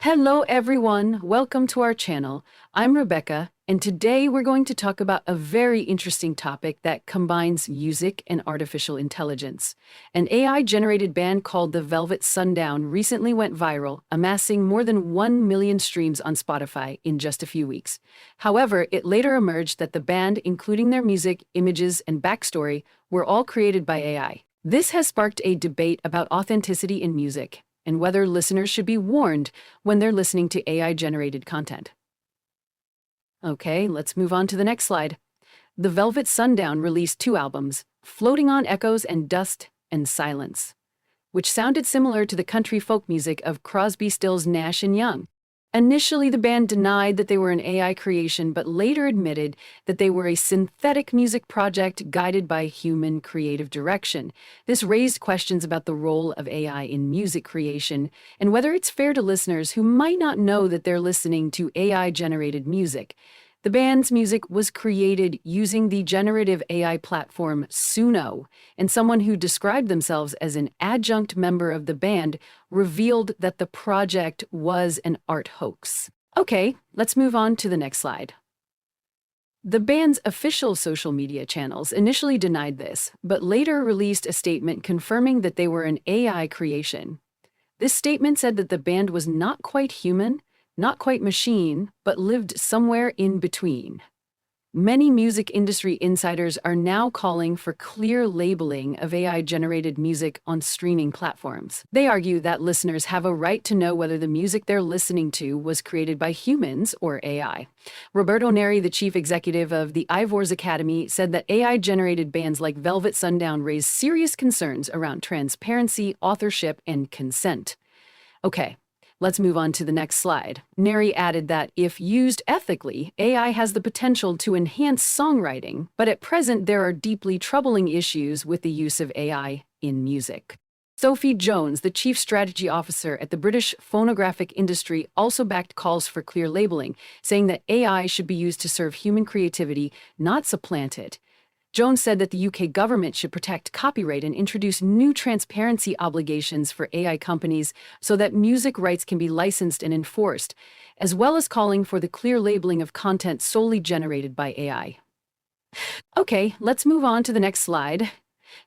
Hello everyone, welcome to our channel. I'm Rebecca, and today we're going to talk about a very interesting topic that combines music and artificial intelligence. An AI-generated band called the Velvet Sundown recently went viral, amassing more than 1 million streams on Spotify in just a few weeks. However, it later emerged that the band, including their music, images, and backstory, were all created by AI. This has sparked a debate about authenticity in music and whether listeners should be warned when they're listening to AI-generated content. Okay, let's move on to the next slide. The Velvet Sundown released 2 albums, Floating on Echoes and Dust and Silence, which sounded similar to the country folk music of Crosby, Stills, Nash and Young. Initially, the band denied that they were an AI creation, but later admitted that they were a synthetic music project guided by human creative direction. This raised questions about the role of AI in music creation and whether it's fair to listeners who might not know that they're listening to AI-generated music. The band's music was created using the generative AI platform Suno, and someone who described themselves as an adjunct member of the band revealed that the project was an art hoax. Okay, let's move on to the next slide. The band's official social media channels initially denied this, but later released a statement confirming that they were an AI creation. This statement said that the band was not quite human, not quite machine, but lived somewhere in between. Many music industry insiders are now calling for clear labeling of AI-generated music on streaming platforms. They argue that listeners have a right to know whether the music they're listening to was created by humans or AI. Roberto Neri, the chief executive of the Ivors Academy, said that AI-generated bands like Velvet Sundown raise serious concerns around transparency, authorship, and consent. Okay. Let's move on to the next slide. Neri added that if used ethically, AI has the potential to enhance songwriting, but at present there are deeply troubling issues with the use of AI in music. Sophie Jones, the chief strategy officer at the British phonographic industry, also backed calls for clear labeling, saying that AI should be used to serve human creativity, not supplant it. Jones said that the UK government should protect copyright and introduce new transparency obligations for AI companies so that music rights can be licensed and enforced, as well as calling for the clear labeling of content solely generated by AI. Okay, let's move on to the next slide.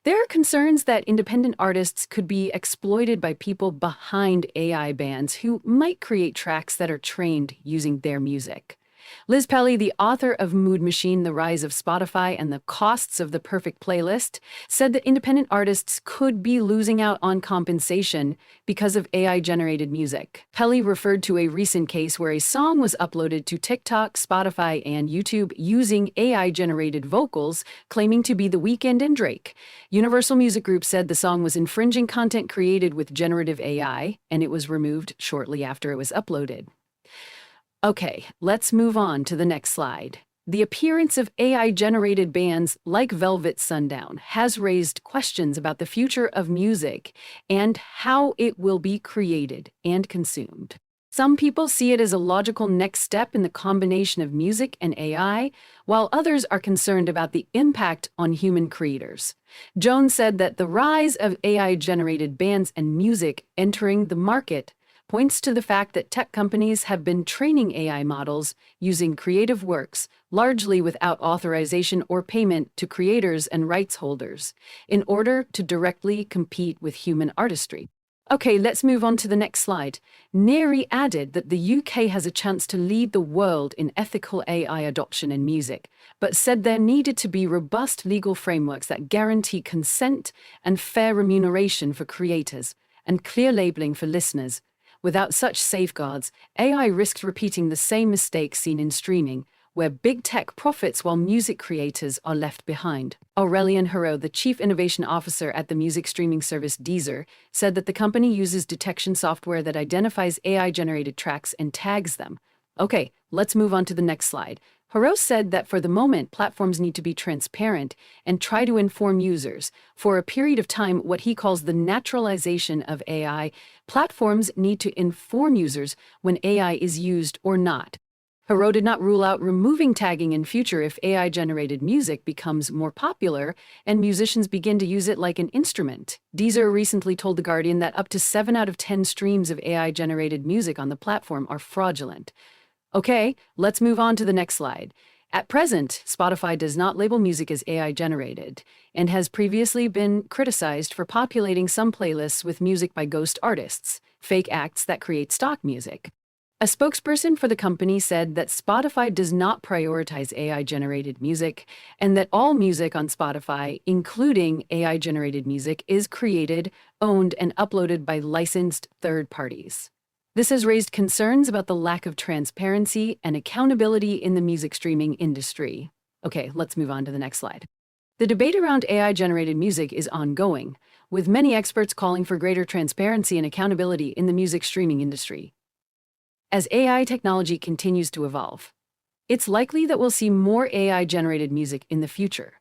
There are concerns that independent artists could be exploited by people behind AI bands who might create tracks that are trained using their music. Liz Pelly, the author of Mood Machine, The Rise of Spotify and the Costs of the Perfect Playlist, said that independent artists could be losing out on compensation because of AI-generated music. Pelly referred to a recent case where a song was uploaded to TikTok, Spotify, and YouTube using AI-generated vocals, claiming to be The Weeknd and Drake. Universal Music Group said the song was infringing content created with generative AI, and it was removed shortly after it was uploaded. Okay, let's move on to the next slide. The appearance of AI-generated bands like Velvet Sundown has raised questions about the future of music and how it will be created and consumed. Some people see it as a logical next step in the combination of music and AI, while others are concerned about the impact on human creators. Jones said that the rise of AI-generated bands and music entering the market points to the fact that tech companies have been training AI models using creative works, largely without authorization or payment to creators and rights holders, in order to directly compete with human artistry. Okay, let's move on to the next slide. Neri added that the UK has a chance to lead the world in ethical AI adoption in music, but said there needed to be robust legal frameworks that guarantee consent and fair remuneration for creators, and clear labeling for listeners. Without such safeguards, AI risks repeating the same mistakes seen in streaming, where big tech profits while music creators are left behind. Aurélien Hérault, the chief innovation officer at the music streaming service Deezer, said that the company uses detection software that identifies AI-generated tracks and tags them. Okay, let's move on to the next slide. Hérault said that for the moment, platforms need to be transparent and try to inform users. For a period of time, what he calls the naturalization of AI, platforms need to inform users when AI is used or not. Haro did not rule out removing tagging in future if AI-generated music becomes more popular and musicians begin to use it like an instrument. Deezer recently told The Guardian that up to 7 out of 10 streams of AI-generated music on the platform are fraudulent. Okay, let's move on to the next slide. At present, Spotify does not label music as AI-generated and has previously been criticized for populating some playlists with music by ghost artists, fake acts that create stock music. A spokesperson for the company said that Spotify does not prioritize AI-generated music and that all music on Spotify, including AI-generated music, is created, owned, and uploaded by licensed third parties. This has raised concerns about the lack of transparency and accountability in the music streaming industry. Okay, let's move on to the next slide. The debate around AI-generated music is ongoing, with many experts calling for greater transparency and accountability in the music streaming industry. As AI technology continues to evolve, it's likely that we'll see more AI-generated music in the future.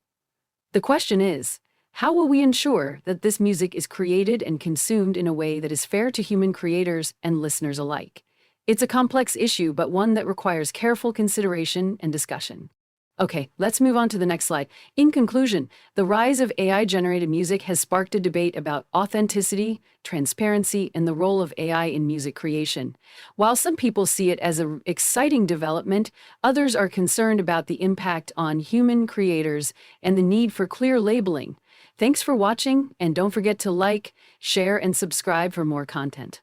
The question is, how will we ensure that this music is created and consumed in a way that is fair to human creators and listeners alike? It's a complex issue, but one that requires careful consideration and discussion. Okay, let's move on to the next slide. In conclusion, the rise of AI-generated music has sparked a debate about authenticity, transparency, and the role of AI in music creation. While some people see it as an exciting development, others are concerned about the impact on human creators and the need for clear labeling. Thanks for watching, and don't forget to like, share, and subscribe for more content.